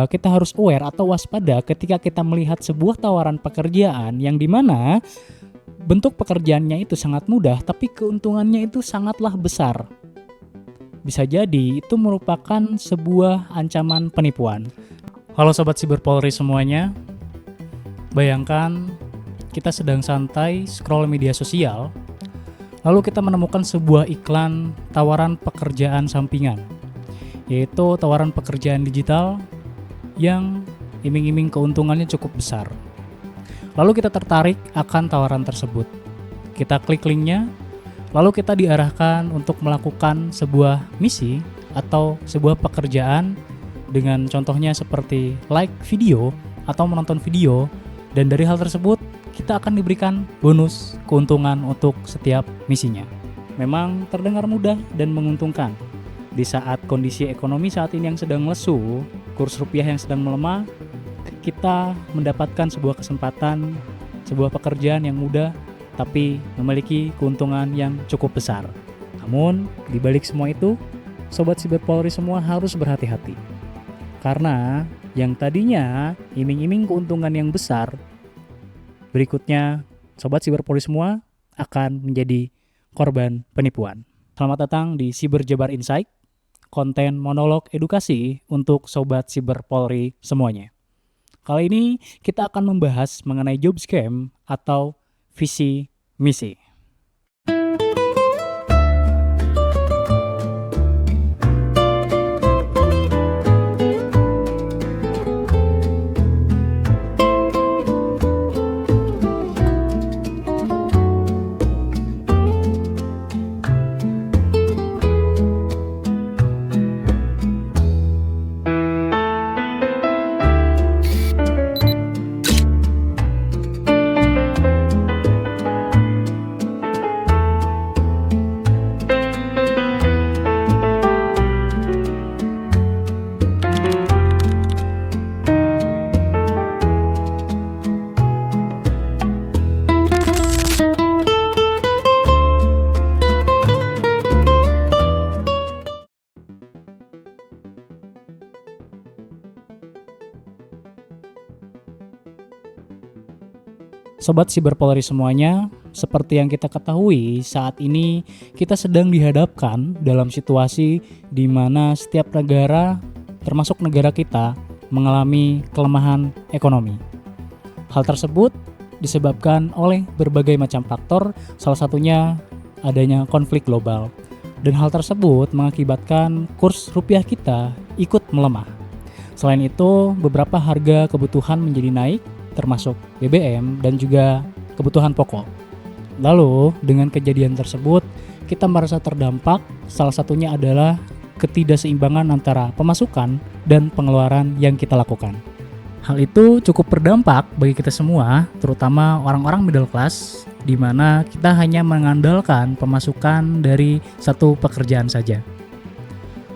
kita harus aware atau waspada ketika kita melihat sebuah tawaran pekerjaan yang dimana bentuk pekerjaannya itu sangat mudah tapi keuntungannya itu sangatlah besar. Bisa jadi itu merupakan sebuah ancaman penipuan. Halo Sobat Siber Polri semuanya, bayangkan kita sedang santai scroll media sosial, lalu kita menemukan sebuah iklan tawaran pekerjaan sampingan, yaitu tawaran pekerjaan digital yang iming-iming keuntungannya cukup besar. Lalu kita tertarik akan tawaran tersebut. Kita klik linknya, lalu kita diarahkan untuk melakukan sebuah misi atau sebuah pekerjaan dengan contohnya seperti like video atau menonton video, dan dari hal tersebut kita akan diberikan bonus keuntungan untuk setiap misinya. Memang terdengar mudah dan menguntungkan. Di saat kondisi ekonomi saat ini yang sedang lesu, kurs rupiah yang sedang melemah, kita mendapatkan sebuah kesempatan, sebuah pekerjaan yang mudah tapi memiliki keuntungan yang cukup besar. Namun, di balik semua itu, Sobat Siber Polri semua harus berhati-hati. Karena yang tadinya iming-iming keuntungan yang besar, berikutnya Sobat Siber Polri semua akan menjadi korban penipuan. Selamat datang di Siber Jabar Insight, konten monolog edukasi untuk Sobat Siber Polri semuanya. Kali ini kita akan membahas mengenai job scam atau visi misi. Sobat Siber Polri semuanya, seperti yang kita ketahui, saat ini kita sedang dihadapkan dalam situasi di mana setiap negara, termasuk negara kita, mengalami kelemahan ekonomi. Hal tersebut disebabkan oleh berbagai macam faktor, salah satunya adanya konflik global. Dan hal tersebut mengakibatkan kurs rupiah kita ikut melemah. Selain itu, beberapa harga kebutuhan menjadi naik, termasuk BBM dan juga kebutuhan pokok. Lalu dengan kejadian tersebut kita merasa terdampak, salah satunya adalah ketidakseimbangan antara pemasukan dan pengeluaran yang kita lakukan. Hal itu cukup berdampak bagi kita semua, terutama orang-orang middle class, di mana kita hanya mengandalkan pemasukan dari satu pekerjaan saja.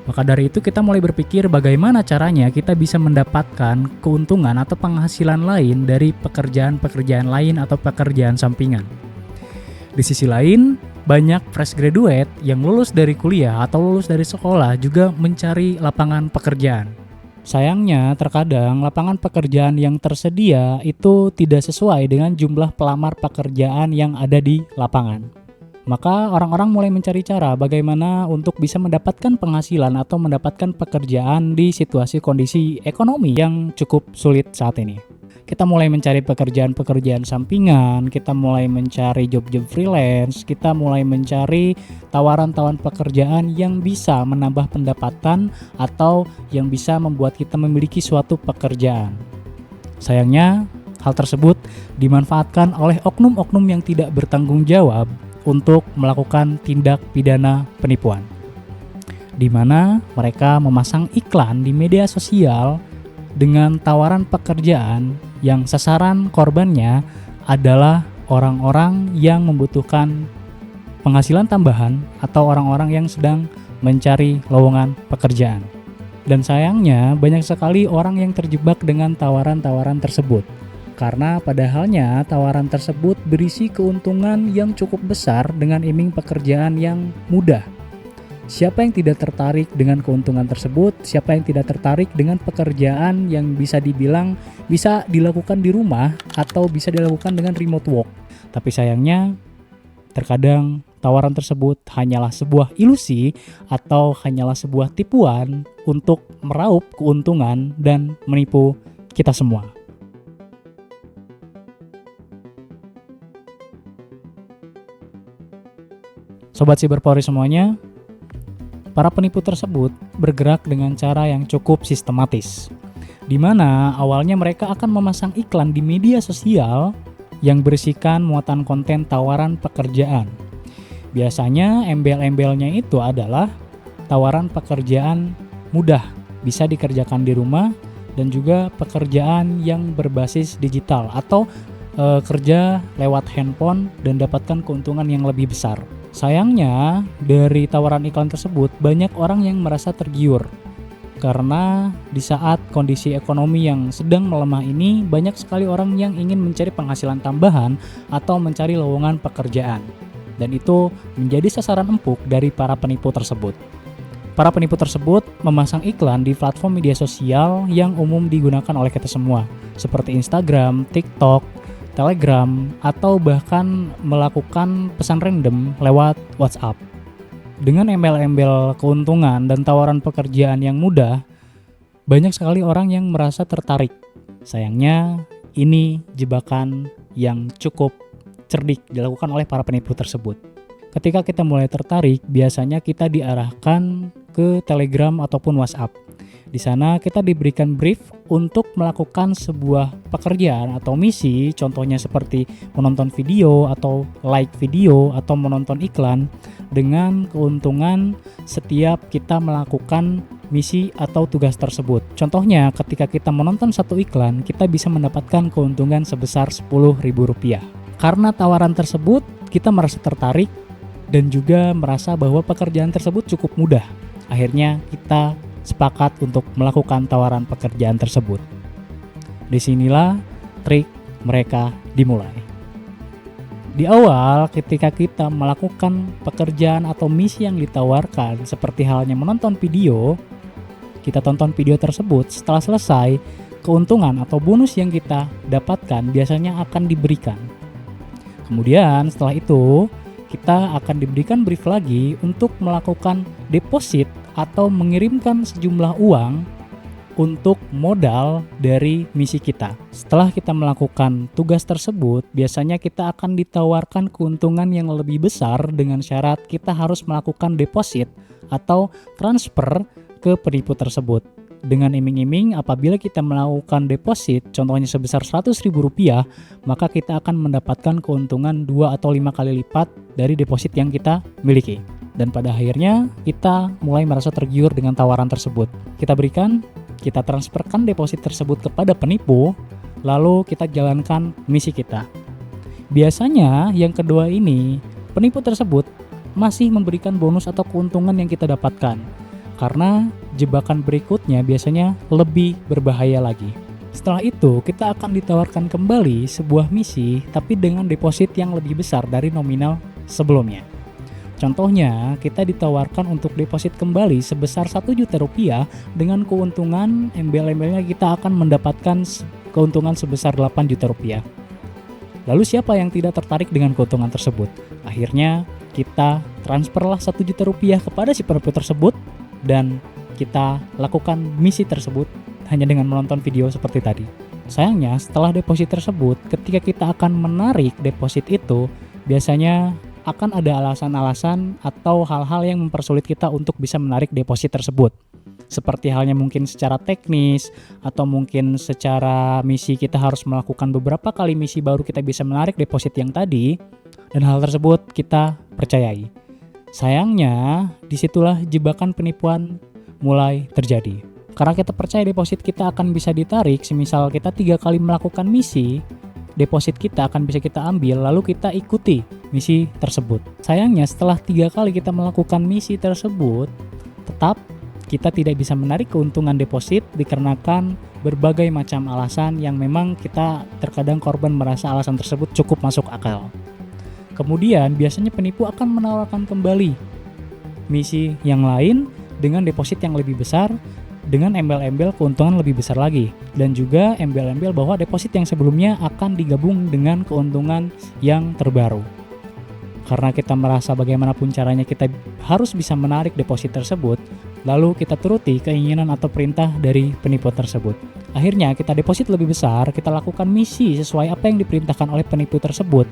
Maka dari itu kita mulai berpikir bagaimana caranya kita bisa mendapatkan keuntungan atau penghasilan lain dari pekerjaan-pekerjaan lain atau pekerjaan sampingan. Di sisi lain, banyak fresh graduate yang lulus dari kuliah atau lulus dari sekolah juga mencari lapangan pekerjaan. Sayangnya, terkadang lapangan pekerjaan yang tersedia itu tidak sesuai dengan jumlah pelamar pekerjaan yang ada di lapangan. Maka orang-orang mulai mencari cara bagaimana untuk bisa mendapatkan penghasilan atau mendapatkan pekerjaan di situasi kondisi ekonomi yang cukup sulit saat ini. Kita mulai mencari pekerjaan-pekerjaan sampingan, kita mulai mencari job-job freelance, kita mulai mencari tawaran-tawaran pekerjaan yang bisa menambah pendapatan atau yang bisa membuat kita memiliki suatu pekerjaan. Sayangnya, hal tersebut dimanfaatkan oleh oknum-oknum yang tidak bertanggung jawab untuk melakukan tindak pidana penipuan, di mana mereka memasang iklan di media sosial dengan tawaran pekerjaan yang sasaran korbannya adalah orang-orang yang membutuhkan penghasilan tambahan atau orang-orang yang sedang mencari lowongan pekerjaan. Dan sayangnya banyak sekali orang yang terjebak dengan tawaran-tawaran tersebut. Karena padahalnya tawaran tersebut berisi keuntungan yang cukup besar dengan iming pekerjaan yang mudah. Siapa yang tidak tertarik dengan keuntungan tersebut? Siapa yang tidak tertarik dengan pekerjaan yang bisa dibilang bisa dilakukan di rumah atau bisa dilakukan dengan remote work? Tapi sayangnya, terkadang tawaran tersebut hanyalah sebuah ilusi atau hanyalah sebuah tipuan untuk meraup keuntungan dan menipu kita semua. Sobat Cyberpolri semuanya, para penipu tersebut bergerak dengan cara yang cukup sistematis, di mana awalnya mereka akan memasang iklan di media sosial yang berisikan muatan konten tawaran pekerjaan. Biasanya embel-embelnya itu adalah tawaran pekerjaan mudah, bisa dikerjakan di rumah, dan juga pekerjaan yang berbasis digital atau kerja lewat handphone dan dapatkan keuntungan yang lebih besar. Sayangnya, dari tawaran iklan tersebut banyak orang yang merasa tergiur karena di saat kondisi ekonomi yang sedang melemah ini banyak sekali orang yang ingin mencari penghasilan tambahan atau mencari lowongan pekerjaan, dan itu menjadi sasaran empuk dari para penipu tersebut. Para penipu tersebut memasang iklan di platform media sosial yang umum digunakan oleh kita semua, seperti Instagram, TikTok, Telegram, atau bahkan melakukan pesan random lewat WhatsApp. Dengan embel-embel keuntungan dan tawaran pekerjaan yang mudah, banyak sekali orang yang merasa tertarik. Sayangnya, ini jebakan yang cukup cerdik dilakukan oleh para penipu tersebut. Ketika kita mulai tertarik, biasanya kita diarahkan ke Telegram ataupun WhatsApp. Di sana kita diberikan brief untuk melakukan sebuah pekerjaan atau misi, contohnya seperti menonton video atau like video atau menonton iklan, dengan keuntungan setiap kita melakukan misi atau tugas tersebut. Contohnya ketika kita menonton satu iklan, kita bisa mendapatkan keuntungan sebesar Rp10.000. Karena tawaran tersebut, kita merasa tertarik dan juga merasa bahwa pekerjaan tersebut cukup mudah. Akhirnya kita sepakat untuk melakukan tawaran pekerjaan tersebut. Disinilah trik mereka dimulai. Di awal, ketika kita melakukan pekerjaan atau misi yang ditawarkan, seperti halnya menonton video, kita tonton video tersebut, setelah selesai, keuntungan atau bonus yang kita dapatkan biasanya akan diberikan. Kemudian setelah itu, kita akan diberikan brief lagi untuk melakukan deposit atau mengirimkan sejumlah uang untuk modal dari misi kita. Setelah kita melakukan tugas tersebut, biasanya kita akan ditawarkan keuntungan yang lebih besar dengan syarat kita harus melakukan deposit atau transfer ke penipu tersebut. Dengan iming-iming apabila kita melakukan deposit, contohnya sebesar Rp100.000, maka kita akan mendapatkan keuntungan 2 atau 5 kali lipat dari deposit yang kita miliki. Dan pada akhirnya kita mulai merasa tergiur dengan tawaran tersebut. Kita transferkan deposit tersebut kepada penipu, lalu kita jalankan misi kita. Biasanya yang kedua ini, penipu tersebut masih memberikan bonus atau keuntungan yang kita dapatkan. Karena jebakan berikutnya biasanya lebih berbahaya lagi. Setelah itu, kita akan ditawarkan kembali sebuah misi tapi dengan deposit yang lebih besar dari nominal sebelumnya. Contohnya, kita ditawarkan untuk deposit kembali sebesar Rp1.000.000 dengan keuntungan embel-embelnya kita akan mendapatkan keuntungan sebesar Rp8.000.000. Lalu siapa yang tidak tertarik dengan keuntungan tersebut? Akhirnya kita transferlah Rp1.000.000 kepada si penipu tersebut dan kita lakukan misi tersebut hanya dengan menonton video seperti tadi. Sayangnya setelah deposit tersebut, ketika kita akan menarik deposit itu, biasanya akan ada alasan-alasan atau hal-hal yang mempersulit kita untuk bisa menarik deposit tersebut. Seperti halnya mungkin secara teknis atau mungkin secara misi kita harus melakukan beberapa kali misi baru kita bisa menarik deposit yang tadi, dan hal tersebut kita percayai. Sayangnya disitulah jebakan penipuan mulai terjadi. Karena kita percaya deposit kita akan bisa ditarik, semisal kita 3 kali melakukan misi, deposit kita akan bisa kita ambil lalu kita ikuti misi tersebut. Sayangnya setelah 3 kali kita melakukan misi tersebut, tetap kita tidak bisa menarik keuntungan deposit dikarenakan berbagai macam alasan yang memang kita terkadang korban merasa alasan tersebut cukup masuk akal. Kemudian biasanya penipu akan menawarkan kembali misi yang lain dengan deposit yang lebih besar, dengan embel-embel keuntungan lebih besar lagi, dan juga embel-embel bahwa deposit yang sebelumnya akan digabung dengan keuntungan yang terbaru. Karena kita merasa bagaimanapun caranya kita harus bisa menarik deposit tersebut, lalu kita turuti keinginan atau perintah dari penipu tersebut. Akhirnya kita deposit lebih besar, kita lakukan misi sesuai apa yang diperintahkan oleh penipu tersebut.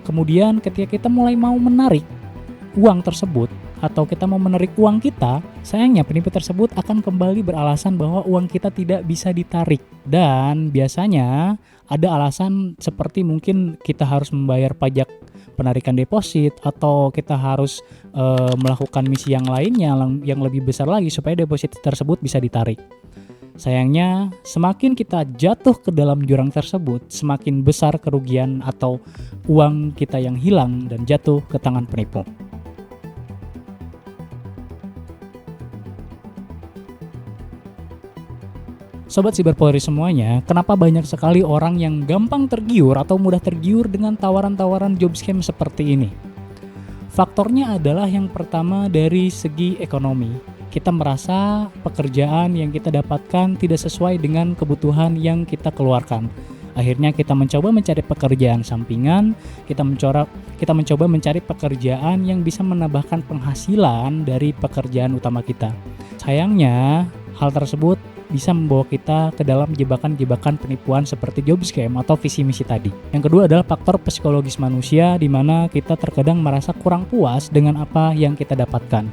Kemudian ketika kita mulai mau menarik uang tersebut, atau kita mau menarik uang kita, sayangnya penipu tersebut akan kembali beralasan bahwa uang kita tidak bisa ditarik. Dan biasanya ada alasan seperti mungkin kita harus membayar pajak penarikan deposit, atau kita harus melakukan misi yang lainnya yang lebih besar lagi supaya deposit tersebut bisa ditarik. Sayangnya, semakin kita jatuh ke dalam jurang tersebut, semakin besar kerugian atau uang kita yang hilang dan jatuh ke tangan penipu. Sobat Siber Polri semuanya, kenapa banyak sekali orang yang gampang tergiur atau mudah tergiur dengan tawaran-tawaran job scam seperti ini? Faktornya adalah yang pertama dari segi ekonomi. Kita merasa pekerjaan yang kita dapatkan tidak sesuai dengan kebutuhan yang kita keluarkan. Akhirnya kita mencoba mencari pekerjaan sampingan, kita mencoba mencari pekerjaan yang bisa menambahkan penghasilan dari pekerjaan utama kita. Sayangnya, hal tersebut bisa membawa kita ke dalam jebakan-jebakan penipuan seperti job scam atau visi misi tadi. Yang kedua adalah faktor psikologis manusia, di mana kita terkadang merasa kurang puas dengan apa yang kita dapatkan.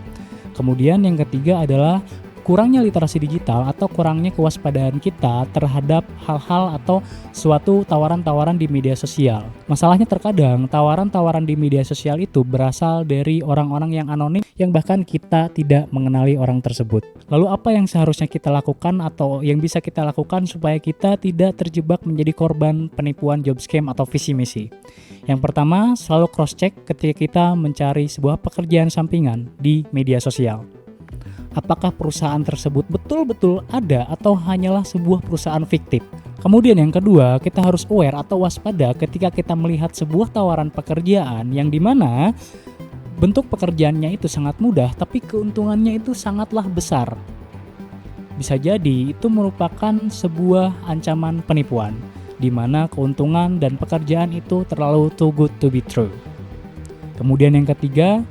Kemudian yang ketiga adalah kurangnya literasi digital atau kurangnya kewaspadaan kita terhadap hal-hal atau suatu tawaran-tawaran di media sosial. Masalahnya terkadang tawaran-tawaran di media sosial itu berasal dari orang-orang yang anonim yang bahkan kita tidak mengenali orang tersebut. Lalu apa yang seharusnya kita lakukan atau yang bisa kita lakukan supaya kita tidak terjebak menjadi korban penipuan job scam atau visi misi? Yang pertama, selalu cross-check ketika kita mencari sebuah pekerjaan sampingan di media sosial. Apakah perusahaan tersebut betul-betul ada atau hanyalah sebuah perusahaan fiktif? Kemudian yang kedua, kita harus aware atau waspada ketika kita melihat sebuah tawaran pekerjaan yang dimana bentuk pekerjaannya itu sangat mudah tapi keuntungannya itu sangatlah besar. Bisa jadi itu merupakan sebuah ancaman penipuan, di mana keuntungan dan pekerjaan itu terlalu too good to be true. Kemudian yang ketiga,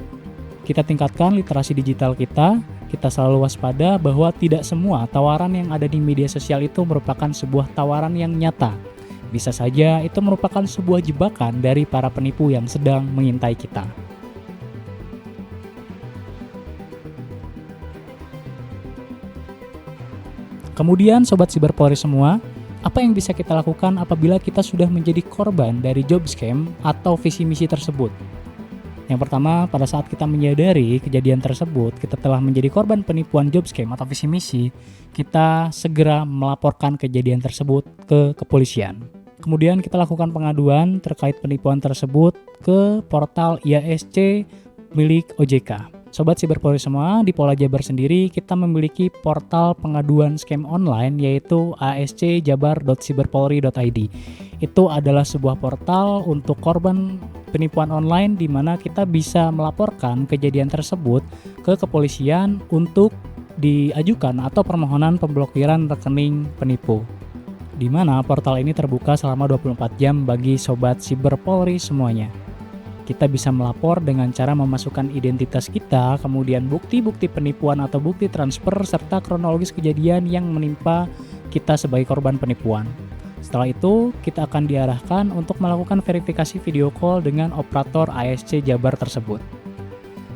kita tingkatkan literasi digital kita. Kita selalu waspada bahwa tidak semua tawaran yang ada di media sosial itu merupakan sebuah tawaran yang nyata. Bisa saja itu merupakan sebuah jebakan dari para penipu yang sedang mengintai kita. Kemudian Sobat Siber Polri semua, apa yang bisa kita lakukan apabila kita sudah menjadi korban dari job scam atau visi misi tersebut? Yang pertama, pada saat kita menyadari kejadian tersebut, kita telah menjadi korban penipuan job scam atau visi misi, kita segera melaporkan kejadian tersebut ke kepolisian. Kemudian kita lakukan pengaduan terkait penipuan tersebut ke portal IASC milik OJK. Sobat Siber Polri semua, di Polda Jabar sendiri kita memiliki portal pengaduan scam online yaitu ascjabar.siberpolri.id. Itu adalah sebuah portal untuk korban penipuan online di mana kita bisa melaporkan kejadian tersebut ke kepolisian untuk diajukan atau permohonan pemblokiran rekening penipu. Di mana portal ini terbuka selama 24 jam bagi Sobat Siber Polri semuanya. Kita bisa melapor dengan cara memasukkan identitas kita, kemudian bukti-bukti penipuan atau bukti transfer, serta kronologis kejadian yang menimpa kita sebagai korban penipuan. Setelah itu, kita akan diarahkan untuk melakukan verifikasi video call dengan operator ASC Jabar tersebut.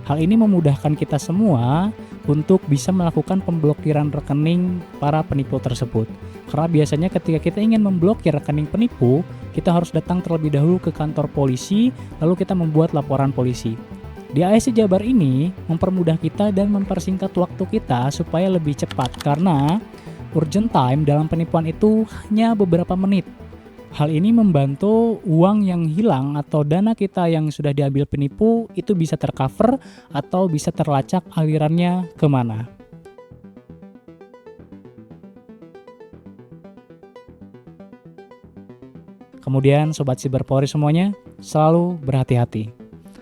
Hal ini memudahkan kita semua untuk bisa melakukan pemblokiran rekening para penipu tersebut. Karena biasanya ketika kita ingin memblokir rekening penipu, kita harus datang terlebih dahulu ke kantor polisi, lalu kita membuat laporan polisi. Di ASC Jabar ini mempermudah kita dan mempersingkat waktu kita supaya lebih cepat, karena urgent time dalam penipuan itu hanya beberapa menit. Hal ini membantu uang yang hilang atau dana kita yang sudah diambil penipu itu bisa tercover atau bisa terlacak alirannya kemana. Kemudian Sobat Siber Polri semuanya, selalu berhati-hati.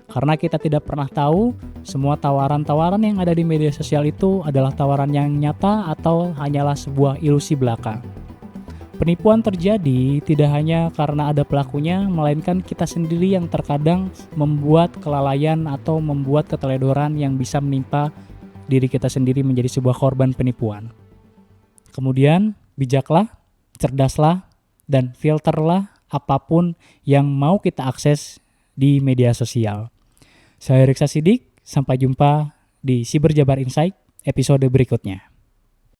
Karena kita tidak pernah tahu semua tawaran-tawaran yang ada di media sosial itu adalah tawaran yang nyata atau hanyalah sebuah ilusi belaka. Penipuan terjadi tidak hanya karena ada pelakunya, melainkan kita sendiri yang terkadang membuat kelalaian atau membuat keteledoran yang bisa menimpa diri kita sendiri menjadi sebuah korban penipuan. Kemudian, bijaklah, cerdaslah, dan filterlah apapun yang mau kita akses di media sosial. Saya Riksa Sidik, sampai jumpa di Siber Jabar Insight episode berikutnya.